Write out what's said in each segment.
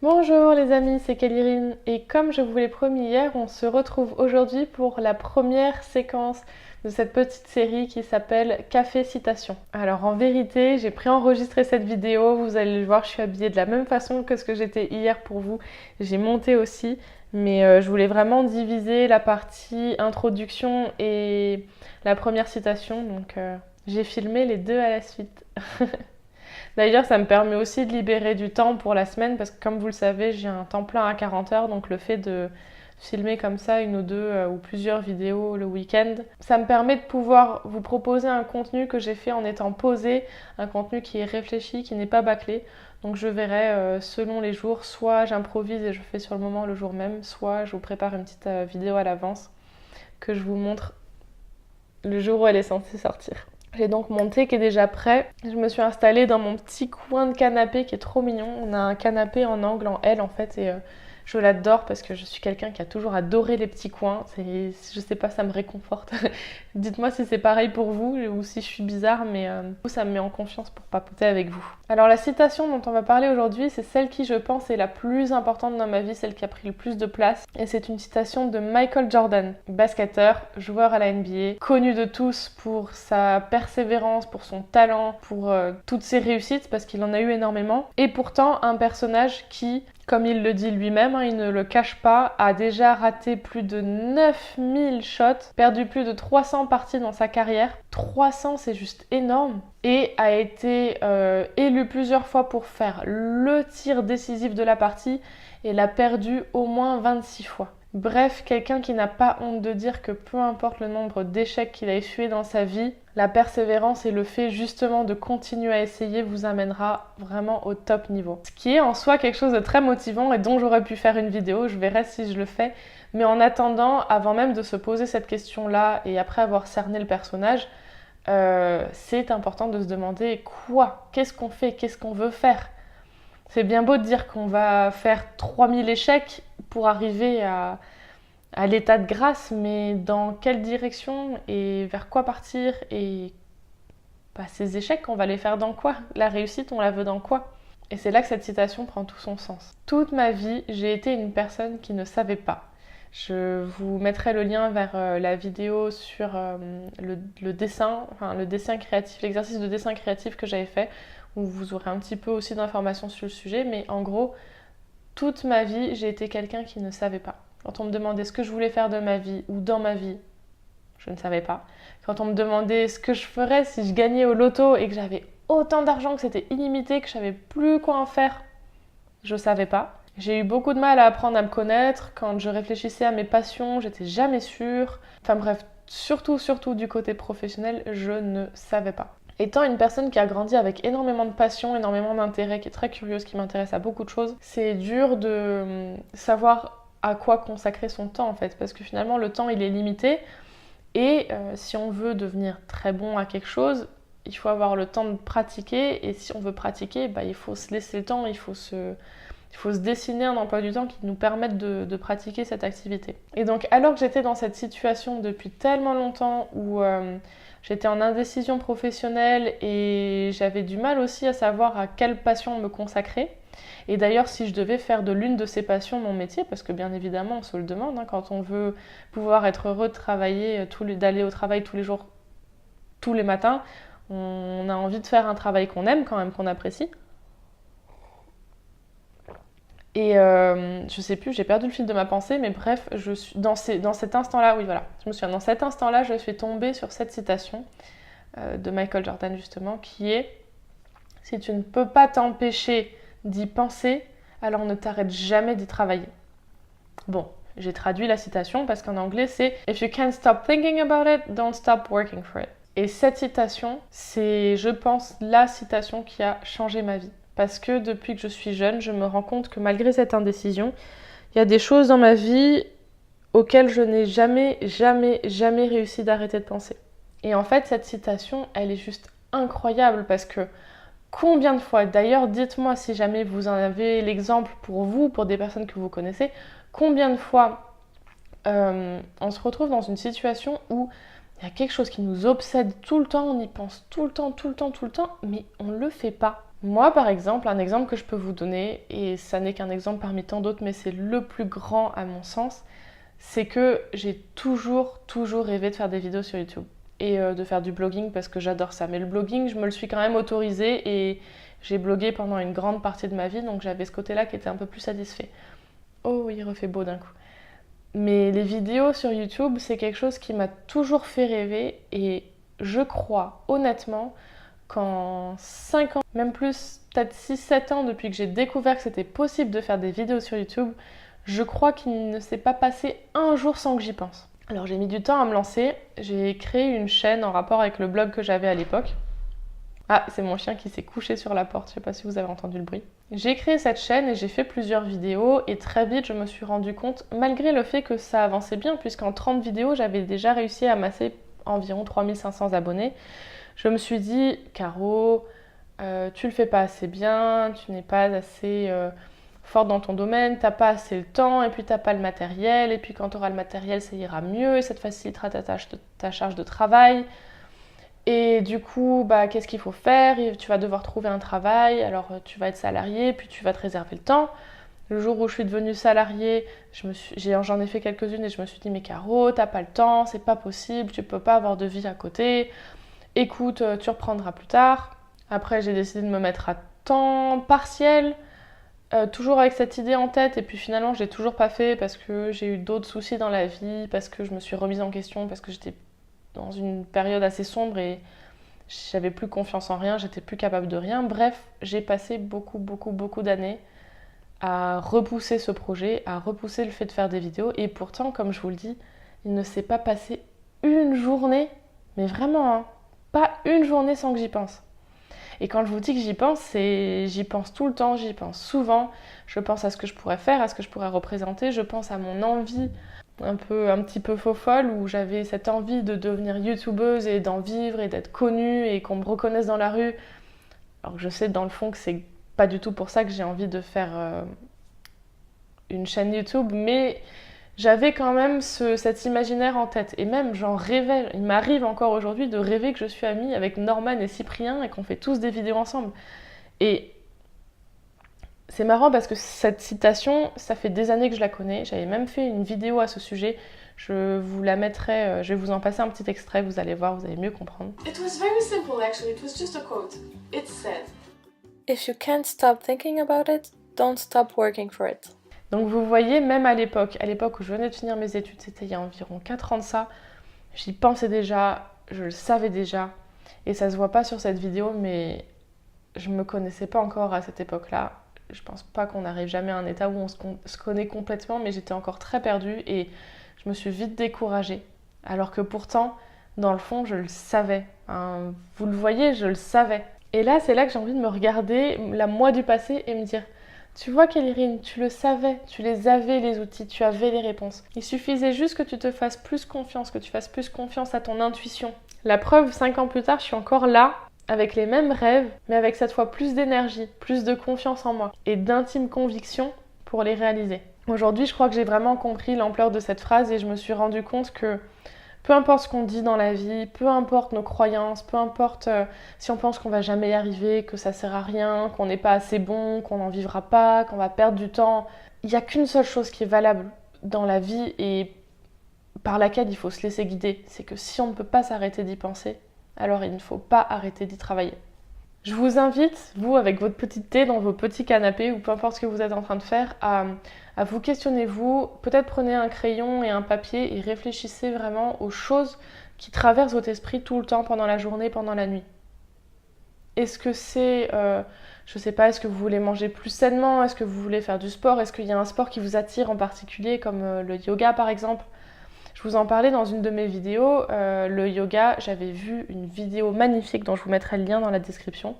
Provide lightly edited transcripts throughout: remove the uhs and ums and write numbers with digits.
Bonjour les amis, c'est Kellyrin et comme je vous l'ai promis hier, on se retrouve aujourd'hui pour la première séquence de cette petite série qui s'appelle Café Citation. Alors en vérité, j'ai préenregistré cette vidéo, vous allez le voir, je suis habillée de la même façon que ce que j'étais hier pour vous. J'ai monté aussi, mais je voulais vraiment diviser la partie introduction et la première citation, donc j'ai filmé les deux à la suite. D'ailleurs, ça me permet aussi de libérer du temps pour la semaine parce que comme vous le savez, j'ai un temps plein à 40 heures, donc le fait de filmer comme ça une ou deux ou plusieurs vidéos le week-end, ça me permet de pouvoir vous proposer un contenu que j'ai fait en étant posé, un contenu qui est réfléchi, qui n'est pas bâclé. Donc je verrai selon les jours, soit j'improvise et je fais sur le moment le jour même, soit je vous prépare une petite vidéo à l'avance que je vous montre le jour où elle est censée sortir. J'ai donc mon thé qui est déjà prêt. Je me suis installée dans mon petit coin de canapé qui est trop mignon. On a un canapé en angle en L en fait et je l'adore parce que je suis quelqu'un qui a toujours adoré les petits coins. Je sais pas, ça me réconforte. Dites-moi si c'est pareil pour vous ou si je suis bizarre, mais ça me met en confiance pour papoter avec vous. Alors la citation dont on va parler aujourd'hui, c'est celle qui je pense est la plus importante dans ma vie, celle qui a pris le plus de place. Et c'est une citation de Michael Jordan, basketteur, joueur à la NBA, connu de tous pour sa persévérance, pour son talent, pour toutes ses réussites, parce qu'il en a eu énormément. Et pourtant un personnage qui, comme il le dit lui-même, il ne le cache pas, a déjà raté plus de 9000 shots, perdu plus de 300 parties dans sa carrière. 300, c'est juste énorme. Et a été élu plusieurs fois pour faire le tir décisif de la partie et l'a perdu au moins 26 fois. Bref, quelqu'un qui n'a pas honte de dire que peu importe le nombre d'échecs qu'il a essuyé dans sa vie, la persévérance et le fait justement de continuer à essayer vous amènera vraiment au top niveau. Ce qui est en soi quelque chose de très motivant et dont j'aurais pu faire une vidéo, je verrai si je le fais. Mais en attendant, avant même de se poser cette question-là et après avoir cerné le personnage, c'est important de se demander quoi, qu'est-ce qu'on fait, qu'est-ce qu'on veut faire. C'est bien beau de dire qu'on va faire 3000 échecs pour arriver à l'état de grâce, mais dans quelle direction et vers quoi partir et ces échecs, on va les faire dans quoi? La réussite, on la veut dans quoi? Et c'est là que cette citation prend tout son sens. Toute ma vie, j'ai été une personne qui ne savait pas. Je vous mettrai le lien vers la vidéo sur le dessin, enfin le dessin créatif, l'exercice de dessin créatif que j'avais fait, où vous aurez un petit peu aussi d'informations sur le sujet, mais en gros, toute ma vie, j'ai été quelqu'un qui ne savait pas. Quand on me demandait ce que je voulais faire de ma vie ou dans ma vie, je ne savais pas. Quand on me demandait ce que je ferais si je gagnais au loto et que j'avais autant d'argent que c'était illimité, que je savais plus quoi en faire, je ne savais pas. J'ai eu beaucoup de mal à apprendre à me connaître. Quand je réfléchissais à mes passions, j'étais jamais sûre. Enfin bref, surtout du côté professionnel, je ne savais pas. Étant une personne qui a grandi avec énormément de passion, énormément d'intérêt, qui est très curieuse, qui m'intéresse à beaucoup de choses, c'est dur de savoir à quoi consacrer son temps en fait, parce que finalement le temps il est limité et si on veut devenir très bon à quelque chose, il faut avoir le temps de pratiquer et si on veut pratiquer, il faut se laisser le temps, il faut se dessiner un emploi du temps qui nous permette de pratiquer cette activité. Et donc alors que j'étais dans cette situation depuis tellement longtemps où j'étais en indécision professionnelle et j'avais du mal aussi à savoir à quelle passion me consacrer. Et d'ailleurs, si je devais faire de l'une de ces passions mon métier, parce que bien évidemment, on se le demande, quand on veut pouvoir être heureux de travailler, d'aller au travail tous les jours, tous les matins, on a envie de faire un travail qu'on aime quand même, qu'on apprécie. Et je sais plus, j'ai perdu le fil de ma pensée, mais bref, je suis dans cet instant-là, oui voilà, je me souviens, dans cet instant-là, je suis tombée sur cette citation de Michael Jordan justement, qui est « Si tu ne peux pas t'empêcher d'y penser, alors ne t'arrête jamais d'y travailler ». Bon, j'ai traduit la citation parce qu'en anglais c'est « If you can't stop thinking about it, don't stop working for it ». Et cette citation, c'est, je pense, la citation qui a changé ma vie. Parce que depuis que je suis jeune, je me rends compte que malgré cette indécision, il y a des choses dans ma vie auxquelles je n'ai jamais réussi d'arrêter de penser. Et en fait, cette citation, elle est juste incroyable parce que combien de fois, d'ailleurs, dites-moi si jamais vous en avez l'exemple pour vous, pour des personnes que vous connaissez, combien de fois on se retrouve dans une situation où il y a quelque chose qui nous obsède tout le temps, on y pense tout le temps, mais on ne le fait pas. Moi, par exemple, un exemple que je peux vous donner, et ça n'est qu'un exemple parmi tant d'autres, mais c'est le plus grand à mon sens, c'est que j'ai toujours rêvé de faire des vidéos sur YouTube et de faire du blogging parce que j'adore ça. Mais le blogging, je me le suis quand même autorisé et j'ai blogué pendant une grande partie de ma vie, donc j'avais ce côté-là qui était un peu plus satisfait. Oh, il refait beau d'un coup. Mais les vidéos sur YouTube, c'est quelque chose qui m'a toujours fait rêver et je crois honnêtement qu'en 5 ans, même plus, peut-être 6-7 ans depuis que j'ai découvert que c'était possible de faire des vidéos sur YouTube, je crois qu'il ne s'est pas passé un jour sans que j'y pense. Alors j'ai mis du temps à me lancer, j'ai créé une chaîne en rapport avec le blog que j'avais à l'époque. Ah, c'est mon chien qui s'est couché sur la porte, je sais pas si vous avez entendu le bruit. J'ai créé cette chaîne et j'ai fait plusieurs vidéos et très vite je me suis rendu compte, malgré le fait que ça avançait bien, puisqu'en 30 vidéos j'avais déjà réussi à amasser environ 3500 abonnés, je me suis dit, Caro, tu le fais pas assez bien, tu n'es pas assez forte dans ton domaine, t'as pas assez le temps et puis t'as pas le matériel et puis quand tu auras le matériel ça ira mieux et ça te facilitera ta charge de travail. Et du coup, bah, qu'est-ce qu'il faut faire? Tu vas devoir trouver un travail, alors tu vas être salarié, puis tu vas te réserver le temps. Le jour où je suis devenue salariée, j'en ai fait quelques-unes et je me suis dit, mais Caro, t'as pas le temps, c'est pas possible, tu peux pas avoir de vie à côté. Écoute, tu reprendras plus tard. Après, j'ai décidé de me mettre à temps partiel, toujours avec cette idée en tête. Et puis finalement, je l'ai toujours pas fait parce que j'ai eu d'autres soucis dans la vie, parce que je me suis remise en question, parce que j'étais dans une période assez sombre et j'avais plus confiance en rien, j'étais plus capable de rien. Bref, j'ai passé beaucoup d'années à repousser ce projet, à repousser le fait de faire des vidéos. Et pourtant, comme je vous le dis, il ne s'est pas passé une journée, mais vraiment, hein, pas une journée sans que j'y pense. Et quand je vous dis que j'y pense, j'y pense tout le temps, j'y pense souvent. Je pense à ce que je pourrais faire, à ce que je pourrais représenter. Je pense à mon envie un petit peu faux-folle où j'avais cette envie de devenir youtubeuse et d'en vivre et d'être connue et qu'on me reconnaisse dans la rue. Alors que je sais dans le fond que c'est pas du tout pour ça que j'ai envie de faire une chaîne YouTube, mais j'avais quand même cet imaginaire en tête. Et même j'en rêvais, il m'arrive encore aujourd'hui de rêver que je suis amie avec Norman et Cyprien et qu'on fait tous des vidéos ensemble. Et c'est marrant parce que cette citation, ça fait des années que je la connais. J'avais même fait une vidéo à ce sujet. Je vous la mettrai, je vais vous en passer un petit extrait, vous allez voir, vous allez mieux comprendre. It was very simple actually, it was just a quote. It said, "If you can't stop thinking about it, don't stop working for it." Donc vous voyez, même à l'époque où je venais de finir mes études, c'était il y a environ 4 ans de ça, j'y pensais déjà, je le savais déjà, et ça se voit pas sur cette vidéo, mais je me connaissais pas encore à cette époque-là. Je pense pas qu'on arrive jamais à un état où on se connaît complètement, mais j'étais encore très perdue et je me suis vite découragée. Alors que pourtant, dans le fond, je le savais. Hein, vous le voyez, je le savais. Et là, c'est là que j'ai envie de me regarder, la moi du passé, et me dire, tu vois Kellerine, tu le savais, tu les avais les outils, tu avais les réponses. Il suffisait juste que tu te fasses plus confiance, que tu fasses plus confiance à ton intuition. La preuve, 5 ans plus tard, je suis encore là, avec les mêmes rêves, mais avec cette fois plus d'énergie, plus de confiance en moi et d'intime conviction pour les réaliser. Aujourd'hui, je crois que j'ai vraiment compris l'ampleur de cette phrase et je me suis rendu compte que peu importe ce qu'on dit dans la vie, peu importe nos croyances, peu importe si on pense qu'on va jamais y arriver, que ça sert à rien, qu'on n'est pas assez bon, qu'on n'en vivra pas, qu'on va perdre du temps, il n'y a qu'une seule chose qui est valable dans la vie et par laquelle il faut se laisser guider, c'est que si on ne peut pas s'arrêter d'y penser, alors il ne faut pas arrêter d'y travailler. Je vous invite, vous, avec votre petite thé dans vos petits canapés ou peu importe ce que vous êtes en train de faire, à vous questionner vous. Peut-être prenez un crayon et un papier et réfléchissez vraiment aux choses qui traversent votre esprit tout le temps pendant la journée, pendant la nuit. Est-ce que c'est, je sais pas, est-ce que vous voulez manger plus sainement? Est-ce que vous voulez faire du sport? Est-ce qu'il y a un sport qui vous attire en particulier, comme le yoga par exemple? Je vous en parlais dans une de mes vidéos, le yoga, j'avais vu une vidéo magnifique dont je vous mettrai le lien dans la description.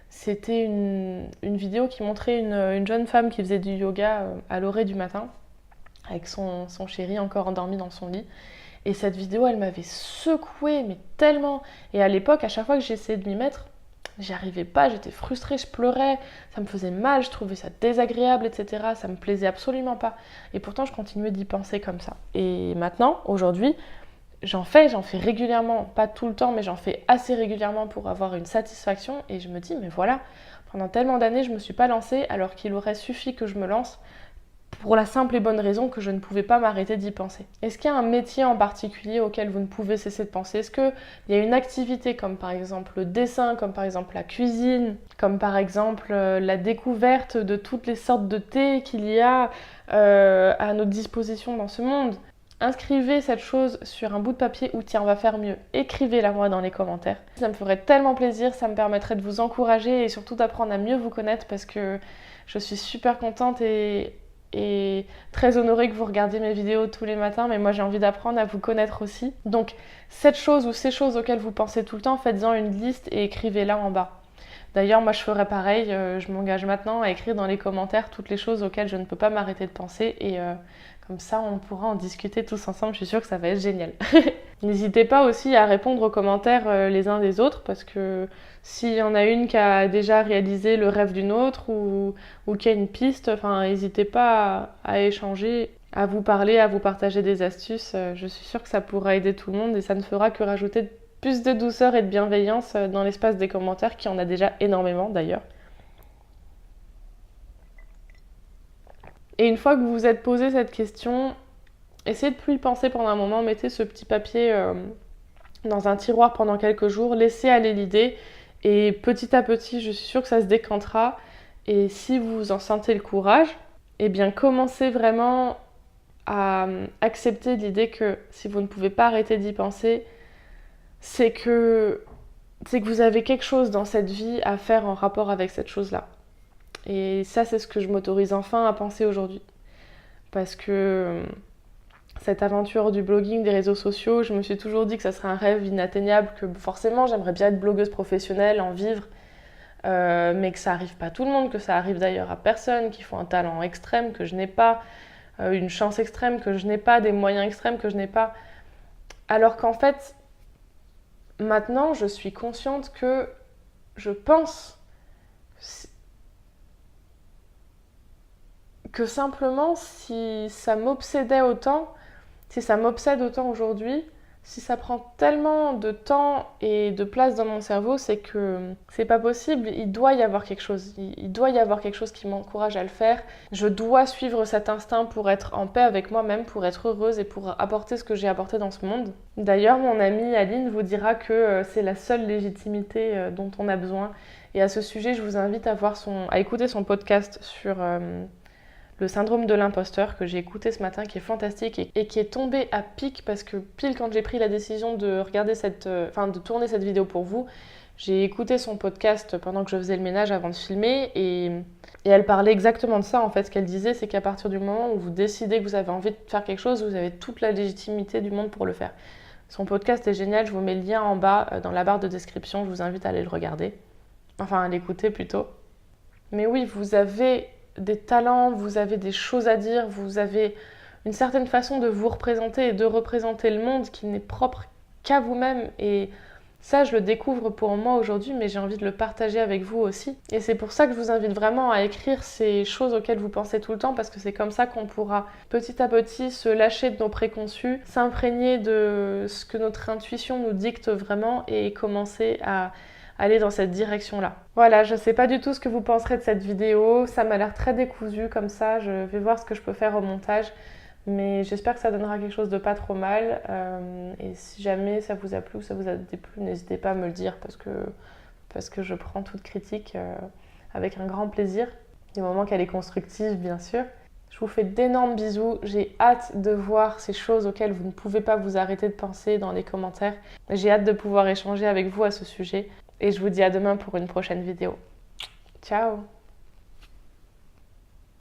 C'était une vidéo qui montrait une jeune femme qui faisait du yoga à l'orée du matin, avec son chéri encore endormi dans son lit. Et cette vidéo, elle m'avait secouée, mais tellement. Et à l'époque, à chaque fois que j'essayais de m'y mettre, j'y arrivais pas, j'étais frustrée, je pleurais, ça me faisait mal, je trouvais ça désagréable, etc. Ça me plaisait absolument pas. Et pourtant, je continuais d'y penser comme ça. Et maintenant, aujourd'hui, j'en fais régulièrement, pas tout le temps, mais j'en fais assez régulièrement pour avoir une satisfaction. Et je me dis, mais voilà, pendant tellement d'années, je me suis pas lancée, alors qu'il aurait suffi que je me lance pour la simple et bonne raison que je ne pouvais pas m'arrêter d'y penser. Est-ce qu'il y a un métier en particulier auquel vous ne pouvez cesser de penser? Est-ce qu'il y a une activité comme par exemple le dessin, comme par exemple la cuisine, comme par exemple la découverte de toutes les sortes de thé qu'il y a à notre disposition dans ce monde? Inscrivez cette chose sur un bout de papier ou tiens, on va faire mieux. Écrivez-la moi dans les commentaires. Ça me ferait tellement plaisir, ça me permettrait de vous encourager et surtout d'apprendre à mieux vous connaître parce que je suis super contente et très honorée que vous regardiez mes vidéos tous les matins, mais moi j'ai envie d'apprendre à vous connaître aussi. Donc cette chose ou ces choses auxquelles vous pensez tout le temps, faites-en une liste et écrivez-la en bas. D'ailleurs, moi je ferai pareil, je m'engage maintenant à écrire dans les commentaires toutes les choses auxquelles je ne peux pas m'arrêter de penser et comme ça on pourra en discuter tous ensemble, je suis sûre que ça va être génial. N'hésitez pas aussi à répondre aux commentaires les uns des autres parce que s'il y en a une qui a déjà réalisé le rêve d'une autre ou qui a une piste, enfin n'hésitez pas à échanger, à vous parler, à vous partager des astuces. Je suis sûre que ça pourra aider tout le monde et ça ne fera que rajouter plus de douceur et de bienveillance dans l'espace des commentaires qui en a déjà énormément d'ailleurs. Et une fois que vous vous êtes posé cette question, essayez de plus y penser pendant un moment, mettez ce petit papier dans un tiroir pendant quelques jours, laissez aller l'idée et petit à petit, je suis sûre que ça se décantera. Et si vous en sentez le courage, eh bien commencez vraiment à accepter l'idée que si vous ne pouvez pas arrêter d'y penser, c'est que vous avez quelque chose dans cette vie à faire en rapport avec cette chose-là. Et ça, c'est ce que je m'autorise enfin à penser aujourd'hui. Parce que cette aventure du blogging, des réseaux sociaux, je me suis toujours dit que ça serait un rêve inatteignable, que forcément j'aimerais bien être blogueuse professionnelle, en vivre, mais que ça arrive pas à tout le monde, que ça arrive d'ailleurs à personne, qu'il faut un talent extrême que je n'ai pas, une chance extrême que je n'ai pas, des moyens extrêmes que je n'ai pas. Alors qu'en fait, maintenant je suis consciente que je pense que simplement si ça m'obsédait autant, si ça m'obsède autant aujourd'hui, si ça prend tellement de temps et de place dans mon cerveau, c'est que c'est pas possible, il doit y avoir quelque chose. Il doit y avoir quelque chose qui m'encourage à le faire. Je dois suivre cet instinct pour être en paix avec moi-même, pour être heureuse et pour apporter ce que j'ai apporté dans ce monde. D'ailleurs, mon amie Aline vous dira que c'est la seule légitimité dont on a besoin. Et à ce sujet, je vous invite à écouter son podcast sur le syndrome de l'imposteur que j'ai écouté ce matin, qui est fantastique et qui est tombé à pic parce que pile quand j'ai pris la décision de de tourner cette vidéo pour vous, j'ai écouté son podcast pendant que je faisais le ménage avant de filmer et elle parlait exactement de ça en fait. Ce qu'elle disait, c'est qu'à partir du moment où vous décidez que vous avez envie de faire quelque chose, vous avez toute la légitimité du monde pour le faire. Son podcast est génial, je vous mets le lien en bas dans la barre de description, je vous invite à aller le regarder. Enfin, à l'écouter plutôt. Mais oui, vous avez des talents, vous avez des choses à dire, vous avez une certaine façon de vous représenter et de représenter le monde qui n'est propre qu'à vous-même et ça je le découvre pour moi aujourd'hui mais j'ai envie de le partager avec vous aussi et c'est pour ça que je vous invite vraiment à écrire ces choses auxquelles vous pensez tout le temps parce que c'est comme ça qu'on pourra petit à petit se lâcher de nos préconçus, s'imprégner de ce que notre intuition nous dicte vraiment et commencer à aller dans cette direction-là. Voilà, je sais pas du tout ce que vous penserez de cette vidéo, ça m'a l'air très décousu comme ça, je vais voir ce que je peux faire au montage, mais j'espère que ça donnera quelque chose de pas trop mal, et si jamais ça vous a plu ou ça vous a déplu, n'hésitez pas à me le dire parce que je prends toute critique avec un grand plaisir, du moment qu'elle est constructive bien sûr. Je vous fais d'énormes bisous, j'ai hâte de voir ces choses auxquelles vous ne pouvez pas vous arrêter de penser dans les commentaires, j'ai hâte de pouvoir échanger avec vous à ce sujet. Et je vous dis à demain pour une prochaine vidéo. Ciao!